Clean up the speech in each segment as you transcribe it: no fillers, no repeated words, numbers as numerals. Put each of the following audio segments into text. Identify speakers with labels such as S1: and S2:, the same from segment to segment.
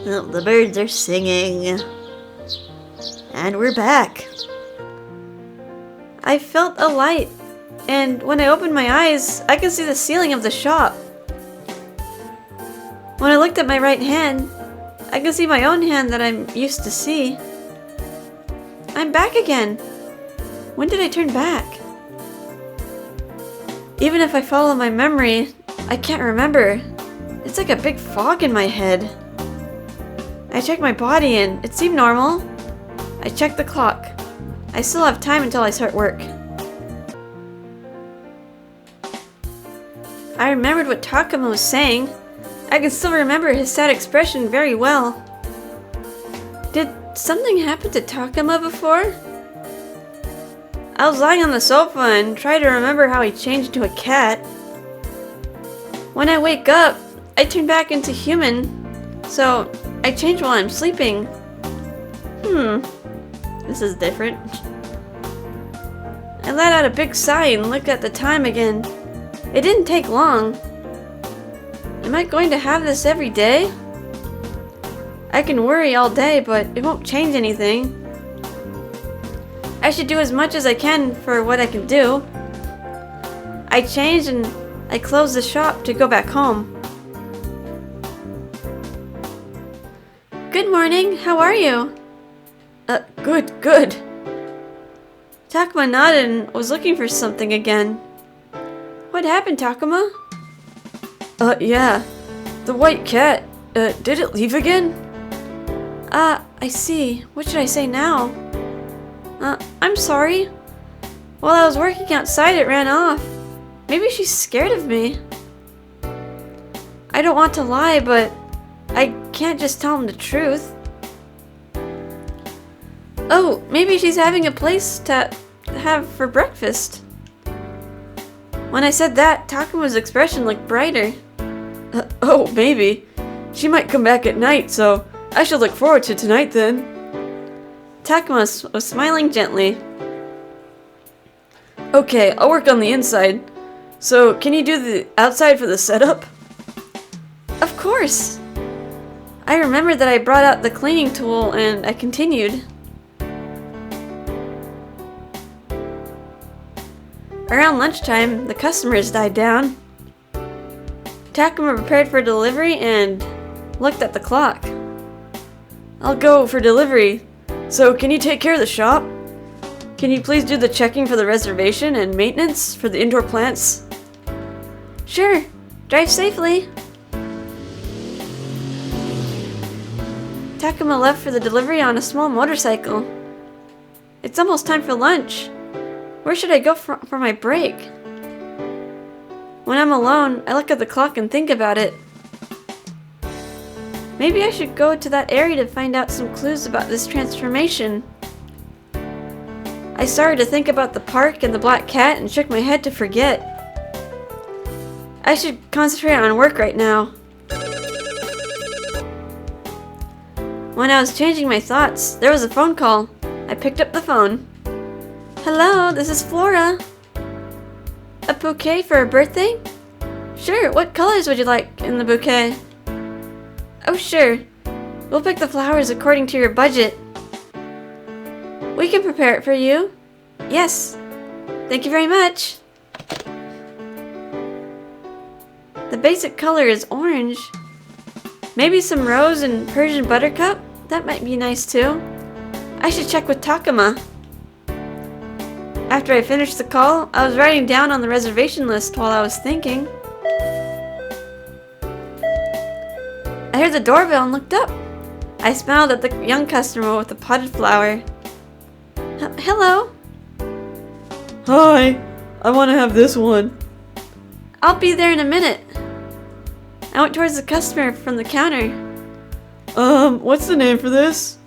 S1: Well, the birds are singing. And we're back. I felt a light, and when I opened my eyes, I could see the ceiling of the shop. When I looked at my right hand, I could see my own hand that I'm used to see. I'm back again. When did I turn back? Even if I follow my memory, I can't remember. It's like a big fog in my head. I checked my body and it seemed normal. I checked the clock. I still have time until I start work. I remembered what Takuma was saying. I can still remember his sad expression very well. Did something happen to Takuma before? I was lying on the sofa and tried to remember how he changed into a cat. When I wake up, I turn back into human, so I change while I'm sleeping. This is different. I let out a big sigh and looked at the time again. It didn't take long. Am I going to have this every day? I can worry all day, but it won't change anything. I should do as much as I can for what I can do. I changed and I closed the shop to go back home. Good morning, how are you? Good. Takuma nodded and was looking for something again. What happened, Takuma? Yeah. The white cat. Did it leave again? I see. What should I say now? I'm sorry. While I was working outside, it ran off. Maybe she's scared of me. I don't want to lie, but I can't just tell him the truth. Oh, maybe she's having a place to have for breakfast. When I said that, Takuma's expression looked brighter. Oh, maybe. She might come back at night, so I should look forward to tonight then. Takuma was smiling gently. Okay, I'll work on the inside. So, can you do the outside for the setup? Of course! I remembered that I brought out the cleaning tool and I continued. Around lunchtime, the customers died down. Takuma prepared for delivery and looked at the clock. I'll go for delivery. So, can you take care of the shop? Can you please do the checking for the reservation and maintenance for the indoor plants? Sure. Drive safely. Takuma left for the delivery on a small motorcycle. It's almost time for lunch. Where should I go for my break? When I'm alone, I look at the clock and think about it. Maybe I should go to that area to find out some clues about this transformation. I started to think about the park and the black cat and shook my head to forget. I should concentrate on work right now. When I was changing my thoughts, there was a phone call. I picked up the phone. Hello, this is Flora. A bouquet for a birthday? Sure, what colors would you like in the bouquet? Oh, sure. We'll pick the flowers according to your budget. We can prepare it for you. Yes. Thank you very much. The basic color is orange. Maybe some rose and Persian buttercup? That might be nice too. I should check with Takuma. After I finished the call, I was writing down on the reservation list while I was thinking. I heard the doorbell and looked up. I smiled at the young customer with the potted flower. Hello.
S2: Hi, I want to have this one.
S1: I'll be there in a minute. I went towards the customer from the counter.
S2: What's the name for this?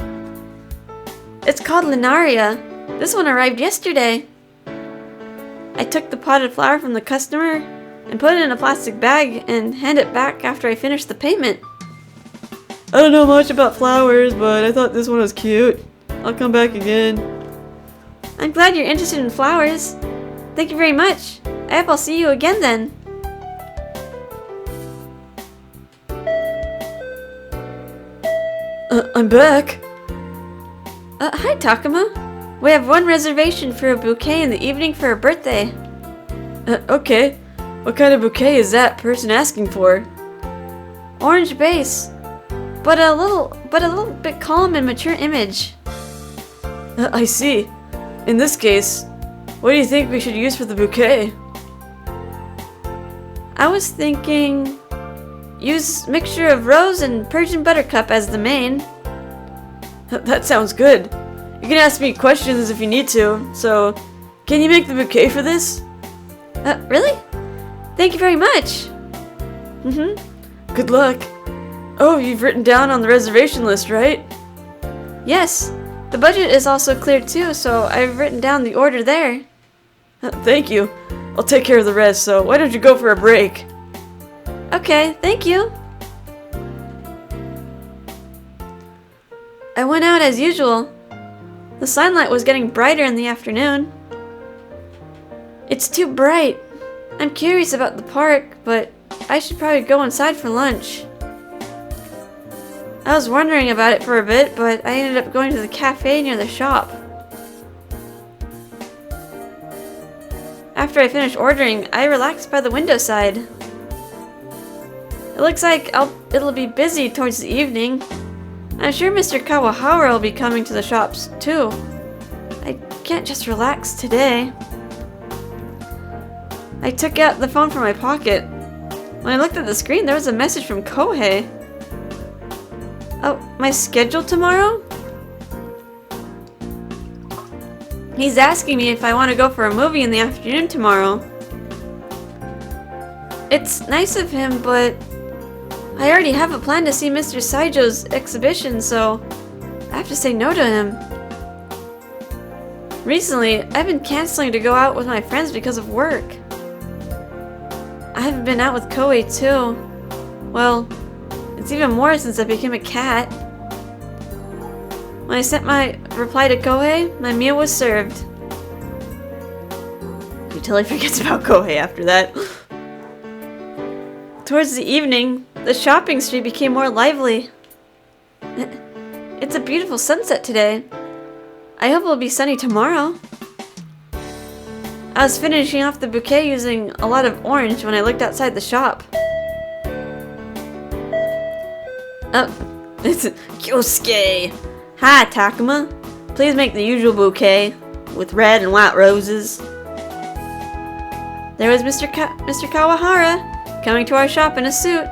S1: It's called Linaria. This one arrived yesterday. I took the potted flower from the customer and put it in a plastic bag and handed it back after I finished the payment.
S2: I don't know much about flowers, but I thought this one was cute. I'll come back again.
S1: I'm glad you're interested in flowers. Thank you very much. I hope I'll see you again then.
S2: I'm back.
S1: Hi, Takuma. We have one reservation for a bouquet in the evening for her birthday.
S2: Okay. What kind of bouquet is that person asking for?
S1: Orange base, but a little bit calm and mature image.
S2: I see. In this case, what do you think we should use for the bouquet?
S1: I was thinking use mixture of rose and Persian buttercup as the main.
S2: That sounds good. You can ask me questions if you need to, so can you make the bouquet for this?
S1: Really? Thank you very much.
S2: Good luck. Oh, you've written down on the reservation list, right?
S1: Yes. The budget is also cleared too, so I've written down the order there.
S2: Thank you. I'll take care of the rest, so why don't you go for a break?
S1: Okay, thank you. I went out as usual. The sunlight was getting brighter in the afternoon. It's too bright. I'm curious about the park, but I should probably go inside for lunch. I was wondering about it for a bit, but I ended up going to the cafe near the shop. After I finished ordering, I relaxed by the window side. It looks like it'll be busy towards the evening. I'm sure Mr. Kawahara will be coming to the shops too. I can't just relax today. I took out the phone from my pocket. When I looked at the screen, there was a message from Kohei. Oh, my schedule tomorrow? He's asking me if I want to go for a movie in the afternoon tomorrow. It's nice of him, but I already have a plan to see Mr. Saijo's exhibition, so I have to say no to him. Recently, I've been canceling to go out with my friends because of work. I haven't been out with Kohei too. Well, it's even more since I became a cat. When I sent my reply to Kohei, my meal was served.
S2: He totally forgets about Kohei after that.
S1: Towards the evening, the shopping street became more lively. It's a beautiful sunset today. I hope it'll be sunny tomorrow. I was finishing off the bouquet using a lot of orange when I looked outside the shop. Oh, it's Kyosuke. Hi, Takuma. Please make the usual bouquet with red and white roses. There was Mr. Kawahara coming to our shop in a suit.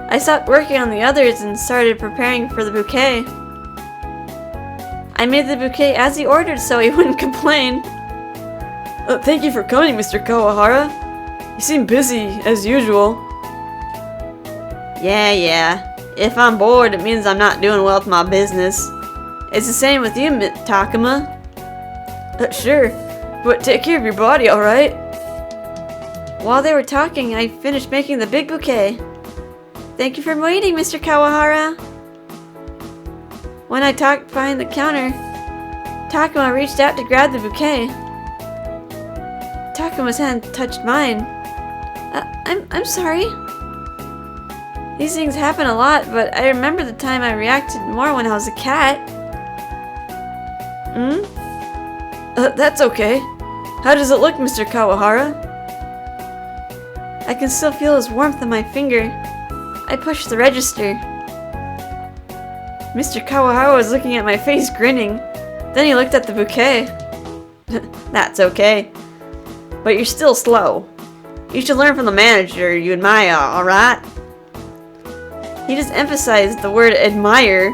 S1: I stopped working on the others and started preparing for the bouquet. I made the bouquet as he ordered so he wouldn't complain.
S2: Thank you for coming, Mr. Kawahara. You seem busy, as usual.
S1: Yeah. If I'm bored, it means I'm not doing well with my business. It's the same with you, Takuma.
S2: Sure, but take care of your body, alright?
S1: While they were talking, I finished making the big bouquet. Thank you for waiting, Mr. Kawahara. When I talked behind the counter, Takuma reached out to grab the bouquet. Takuma's hand touched mine. I'm sorry. These things happen a lot, but I remember the time I reacted more when I was a cat.
S2: That's okay. How does it look, Mr. Kawahara?
S1: I can still feel his warmth on my finger. I pushed the register. Mr. Kawahara was looking at my face, grinning. Then he looked at the bouquet.
S2: That's okay. But you're still slow. You should learn from the manager you admire, alright?
S1: He just emphasized the word admire,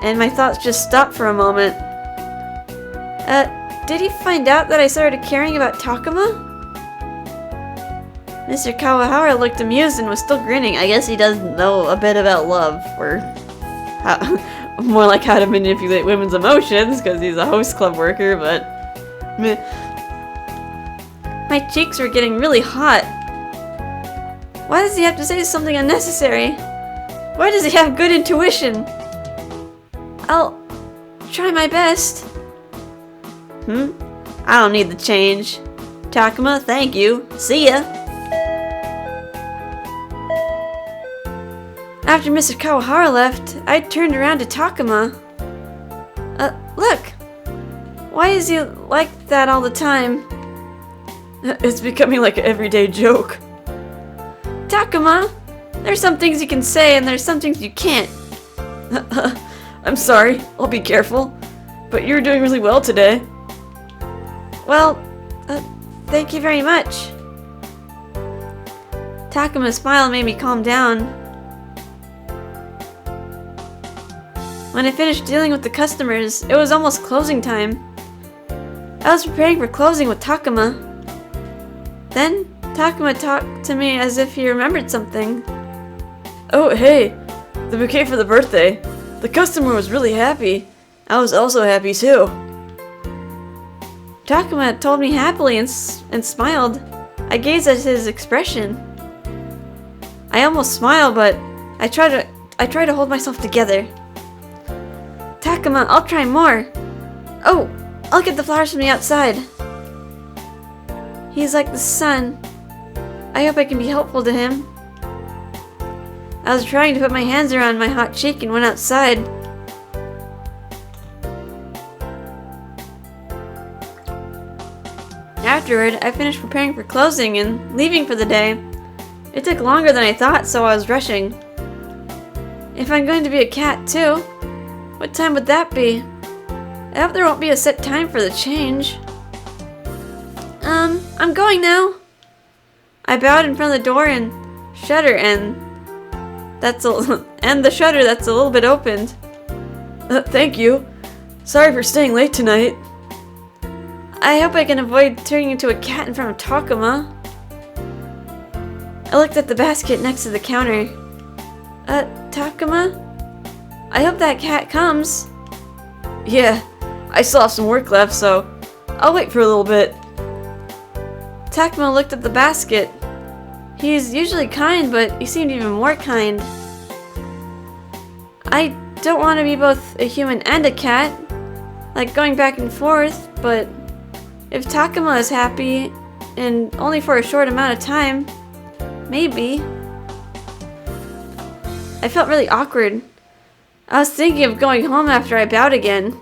S1: and my thoughts just stopped for a moment. Did he find out that I started caring about Takuma? Mr. Kawahara looked amused and was still grinning.
S2: I guess he does know a bit about love, or more like how to manipulate women's emotions, because he's a host club worker, but meh.
S1: My cheeks were getting really hot. Why does he have to say something unnecessary? Why does he have good intuition? I'll try my best.
S2: I don't need the change. Takuma, thank you. See ya.
S1: After Mr. Kawahara left, I turned around to Takuma. Look! Why is he like that all the time?
S2: It's becoming like an everyday joke.
S1: Takuma! There's some things you can say and there's some things you can't.
S2: I'm sorry, I'll be careful. But you're doing really well today.
S1: Well, thank you very much. Takuma's smile made me calm down. When I finished dealing with the customers, it was almost closing time. I was preparing for closing with Takuma. Then, Takuma talked to me as if he remembered something.
S2: Oh, hey! The bouquet for the birthday. The customer was really happy. I was also happy too.
S1: Takuma told me happily and smiled. I gazed at his expression. I almost smiled, but I tried to hold myself together. Takuma, I'll try more. Oh, I'll get the flowers from the outside. He's like the sun. I hope I can be helpful to him. I was trying to put my hands around my hot cheek and went outside. Afterward, I finished preparing for closing and leaving for the day. It took longer than I thought, so I was rushing. If I'm going to be a cat too, what time would that be? I hope there won't be a set time for the change. I'm going now. I bowed in front of the door and shutter and the shutter that's a little bit opened.
S2: Thank you. Sorry for staying late tonight.
S1: I hope I can avoid turning into a cat in front of Takuma. I looked at the basket next to the counter. Takuma? I hope that cat comes.
S2: Yeah, I still have some work left, so I'll wait for a little bit.
S1: Takuma looked at the basket. He's usually kind, but he seemed even more kind. I don't want to be both a human and a cat, like going back and forth, but if Takuma is happy, and only for a short amount of time, maybe. I felt really awkward. I was thinking of going home after I bowed again.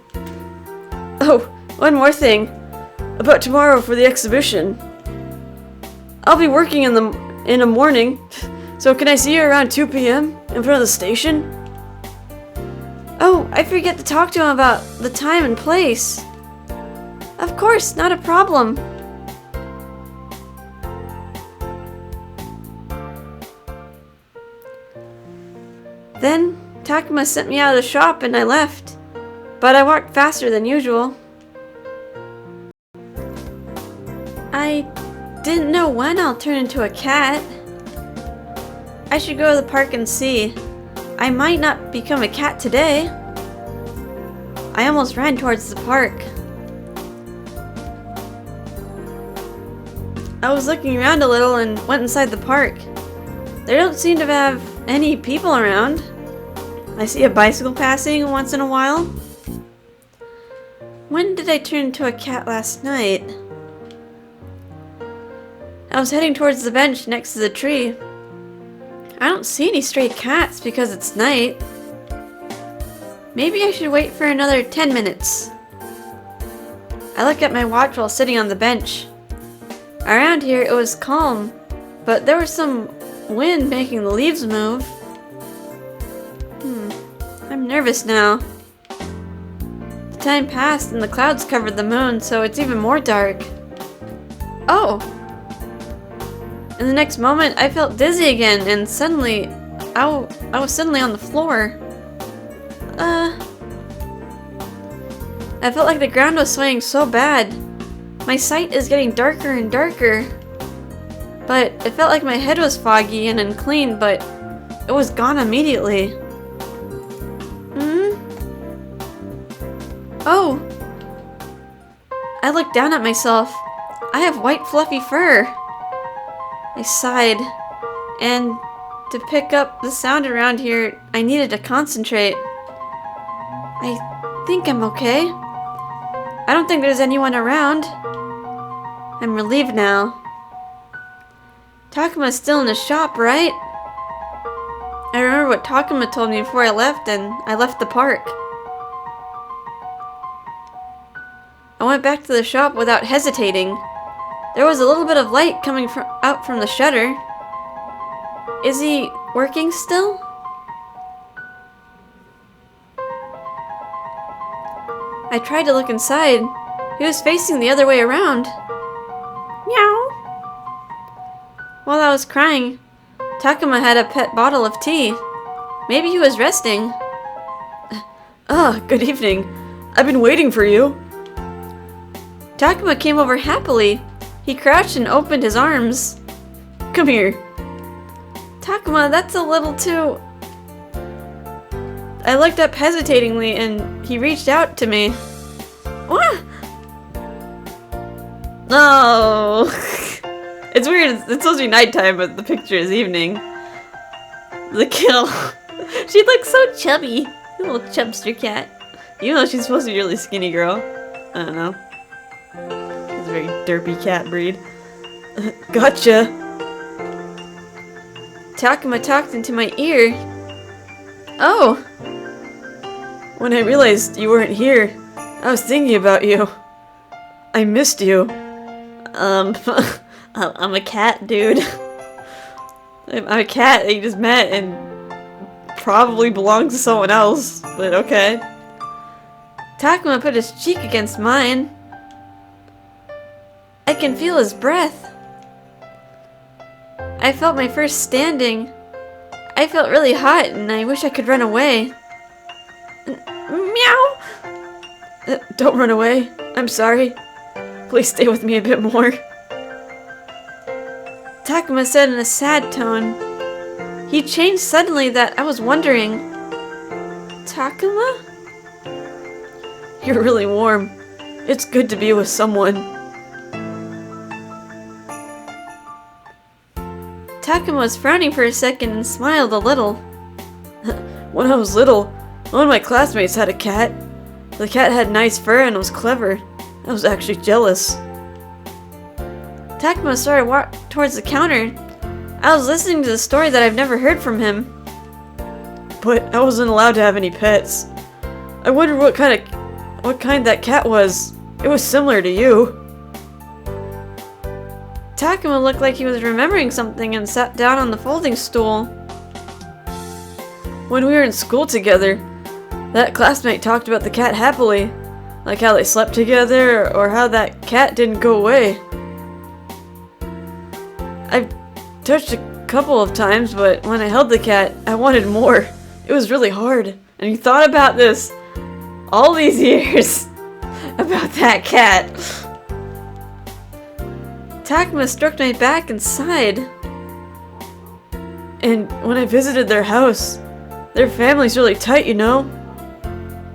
S2: Oh, one more thing. About tomorrow for the exhibition. I'll be working in the morning, so can I see you around 2 p.m. in front of the station?
S1: Oh, I forget to talk to him about the time and place. Of course, not a problem. Then, Takuma sent me out of the shop and I left. But I walked faster than usual. I didn't know when I'll turn into a cat. I should go to the park and see. I might not become a cat today. I almost ran towards the park. I was looking around a little and went inside the park. There don't seem to have any people around. I see a bicycle passing once in a while. When did I turn into a cat last night? I was heading towards the bench next to the tree. I don't see any stray cats because it's night. Maybe I should wait for another 10 minutes. I looked at my watch while sitting on the bench. Around here it was calm, but there was some wind making the leaves move. I'm nervous now. The time passed and the clouds covered the moon, so it's even more dark. Oh! In the next moment, I felt dizzy again, and suddenly, I was suddenly on the floor. I felt like the ground was swaying so bad. My sight is getting darker and darker. But it felt like my head was foggy and unclean, but it was gone immediately. Oh! I looked down at myself. I have white fluffy fur. I sighed, and to pick up the sound around here, I needed to concentrate. I think I'm okay. I don't think there's anyone around. I'm relieved now. Takuma's still in the shop, right? I remember remember what Takuma told me before I left, and I left the park. I went back to the shop without hesitating. There was a little bit of light coming out from the shutter. Is he working still? I tried to look inside. He was facing the other way around. Meow. While I was crying, Takuma had a pet bottle of tea. Maybe he was resting.
S2: Good evening. I've been waiting for you.
S1: Takuma came over happily. He crouched and opened his arms.
S2: Come here.
S1: Takuma, that's a little too... I looked up hesitatingly and he reached out to me. What?
S2: No. It's weird. It's supposed to be nighttime, but the picture is evening. The kill.
S1: She looks so chubby. Little chubster cat.
S2: Even though she's supposed to be a really skinny girl. I don't know. She's a very derpy cat breed. Gotcha.
S1: Takuma talked into my ear. Oh.
S2: When I realized you weren't here, I was thinking about you. I missed you. I'm a cat, dude. I'm a cat that you just met and probably belongs to someone else, but okay.
S1: Takuma put his cheek against mine. I can feel his breath. I felt my first standing. I felt really hot and I wish I could run away. Meow!
S2: Don't run away. I'm sorry. Please stay with me a bit more.
S1: Takuma said in a sad tone. He changed suddenly that I was wondering. Takuma?
S2: You're really warm. It's good to be with someone.
S1: Takuma was frowning for a second and smiled a little.
S2: When I was little, one of my classmates had a cat. The cat had nice fur and was clever. I was actually jealous.
S1: Takuma started to walk towards the counter. I was listening to the story that I've never heard from him.
S2: But I wasn't allowed to have any pets. I wondered what kind that cat was. It was similar to you.
S1: Takuma looked like he was remembering something and sat down on the folding stool.
S2: When we were in school together, that classmate talked about the cat happily. Like how they slept together, or how that cat didn't go away. I've touched a couple of times, but when I held the cat, I wanted more. It was really hard. And you thought about this all these years about that cat.
S1: Takuma stroked my back and sighed.
S2: And when I visited their house, their family's really tight, you know?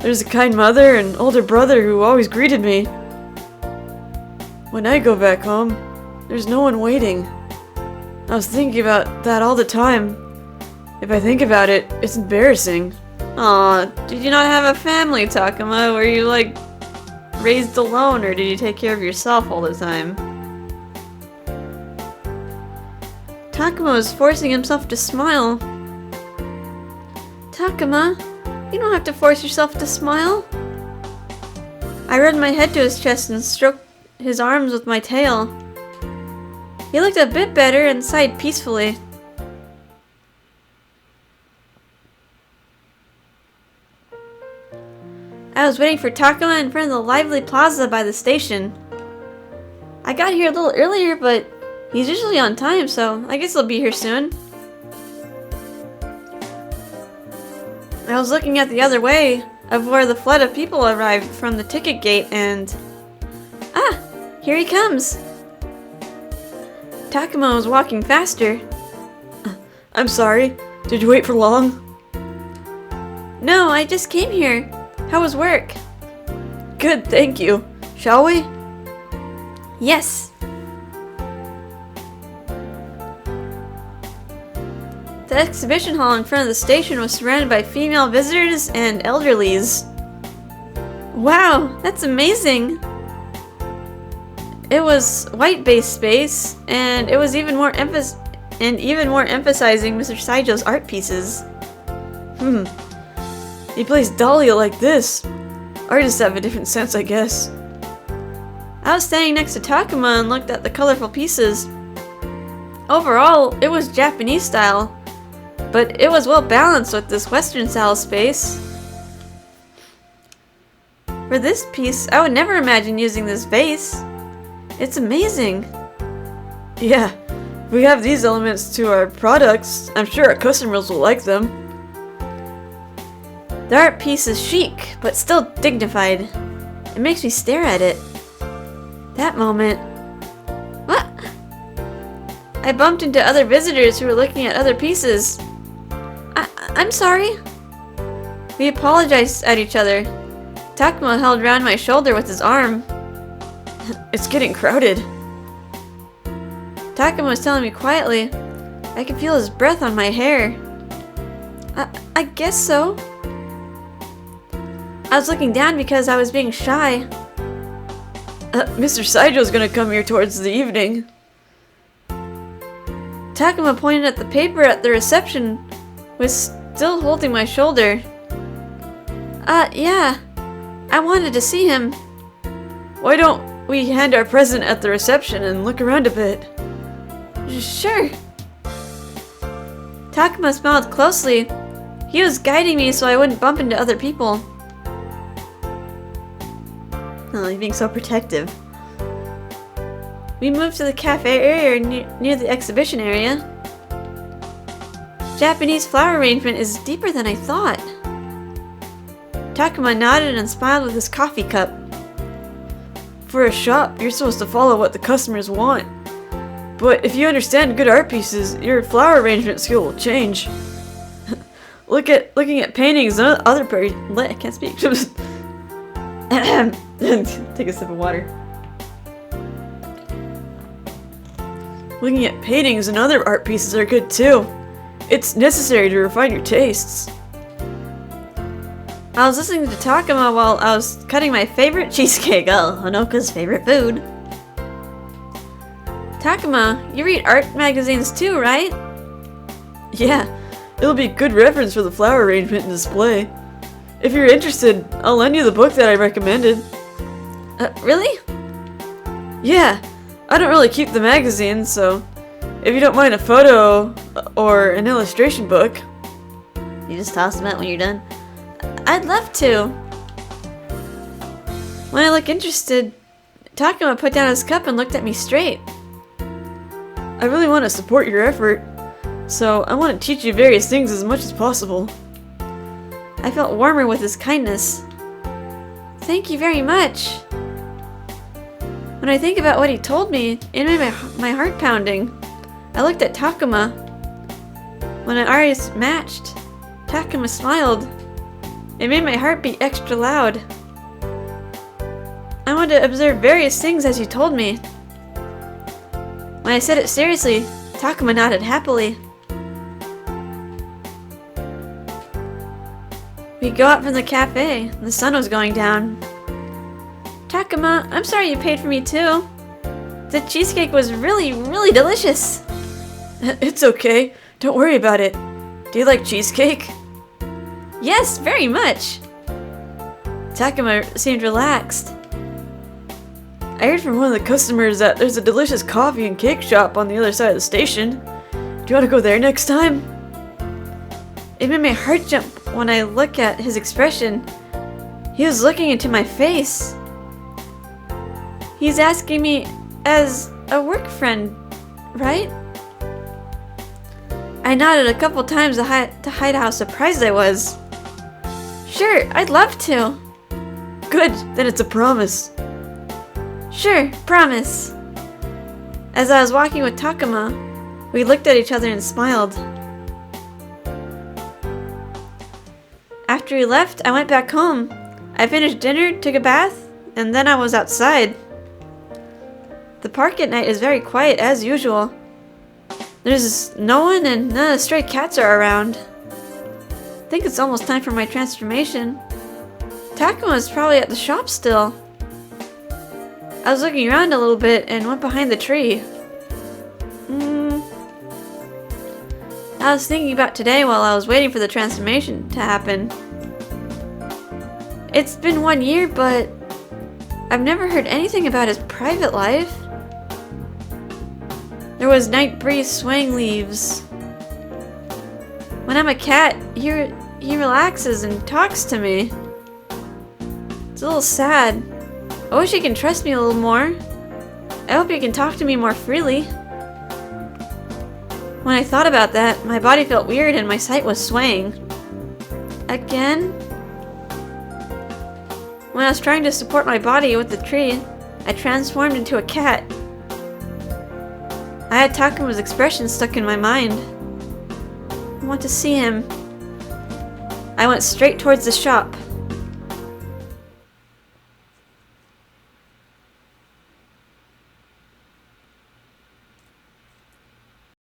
S2: There's a kind mother and older brother who always greeted me. When I go back home, there's no one waiting. I was thinking about that all the time. If I think about it, it's embarrassing.
S1: Aw, did you not have a family, Takuma? Were you, like, raised alone, or did you take care of yourself all the time? Takuma was forcing himself to smile. Takuma, you don't have to force yourself to smile. I rubbed my head to his chest and stroked his arms with my tail. He looked a bit better and sighed peacefully. I was waiting for Takuma in front of the lively plaza by the station. I got here a little earlier, but he's usually on time, so I guess he'll be here soon. I was looking at the other way of where the flood of people arrived from the ticket gate and... Ah! Here he comes! Takuma was walking faster.
S2: I'm sorry. Did you wait for long?
S1: No, I just came here. How was work?
S2: Good, thank you. Shall we?
S1: Yes. The exhibition hall in front of the station was surrounded by female visitors and elderlies. Wow, that's amazing! It was white-based space, and it was even more emphasizing Mr. Saijo's art pieces.
S2: He plays Dahlia like this. Artists have a different sense, I guess.
S1: I was standing next to Takuma and looked at the colorful pieces. Overall, it was Japanese style, but it was well balanced with this Western style space. For this piece, I would never imagine using this vase. It's amazing.
S2: Yeah, if we have these elements to our products, I'm sure our customers will like them.
S1: The art piece is chic, but still dignified. It makes me stare at it. That moment... What? I bumped into other visitors who were looking at other pieces. I'm sorry. We apologized at each other. Takuma held around my shoulder with his arm.
S2: It's getting crowded.
S1: Takuma was telling me quietly. I could feel his breath on my hair. I guess so. I was looking down because I was being shy.
S2: Mr. Saijo's gonna come here towards the evening.
S1: Takuma pointed at the paper at the reception, was still holding my shoulder. Yeah. I wanted to see him.
S2: Why don't we hand our present at the reception and look around a bit?
S1: Sure. Takuma smiled closely. He was guiding me so I wouldn't bump into other people. Oh, he's being so protective. We moved to the cafe area near the exhibition area. Japanese flower arrangement is deeper than I thought. Takuma nodded and smiled with his coffee cup.
S2: For a shop, you're supposed to follow what the customers want. But if you understand good art pieces, your flower arrangement skill will change. Looking at paintings and other I can't speak. Take a sip of water. Looking at paintings and other art pieces are good too. It's necessary to refine your tastes.
S1: I was listening to Takuma while I was cutting my favorite cheesecake. Oh, Honoka's favorite food. Takuma, you read art magazines too, right?
S2: Yeah, it'll be a good reference for the flower arrangement and display. If you're interested, I'll lend you the book that I recommended.
S1: Really?
S2: Yeah, I don't really keep the magazines, so if you don't mind a photo or an illustration book.
S1: You just toss them out when you're done? I'd love to. When I looked interested, Takuma put down his cup and looked at me straight.
S2: I really want to support your effort, so I want to teach you various things as much as possible.
S1: I felt warmer with his kindness. Thank you very much. When I think about what he told me, it made my heart pounding. I looked at Takuma. When our eyes matched, Takuma smiled. It made my heart beat extra loud. I wanted to observe various things as you told me. When I said it seriously, Takuma nodded happily. We go out from the cafe. The sun was going down. Takuma, I'm sorry you paid for me too. The cheesecake was really, really delicious.
S2: It's okay. Don't worry about it. Do you like cheesecake?
S1: Yes, very much.
S2: Takuma seemed relaxed. I heard from one of the customers that there's a delicious coffee and cake shop on the other side of the station. Do you want to go there next time?
S1: It made my heart jump when I look at his expression. He was looking into my face. He's asking me as a work friend, right? I nodded a couple times to hide how surprised I was. Sure, I'd love to.
S2: Good, then it's a promise.
S1: Sure, promise. As I was walking with Takuma, we looked at each other and smiled. After we left, I went back home. I finished dinner, took a bath, and then I was outside. The park at night is very quiet as usual. There's no one and none of the stray cats are around. I think it's almost time for my transformation. Takuma is probably at the shop still. I was looking around a little bit and went behind the tree. I was thinking about today while I was waiting for the transformation to happen. It's been 1 year, but I've never heard anything about his private life. There was night breeze swaying leaves. When I'm a cat, he relaxes and talks to me. It's a little sad. I wish he can trust me a little more. I hope he can talk to me more freely. When I thought about that, my body felt weird and my sight was swaying. Again? When I was trying to support my body with the tree, I transformed into a cat. I had Takuma's expression stuck in my mind. I want to see him. I went straight towards the shop.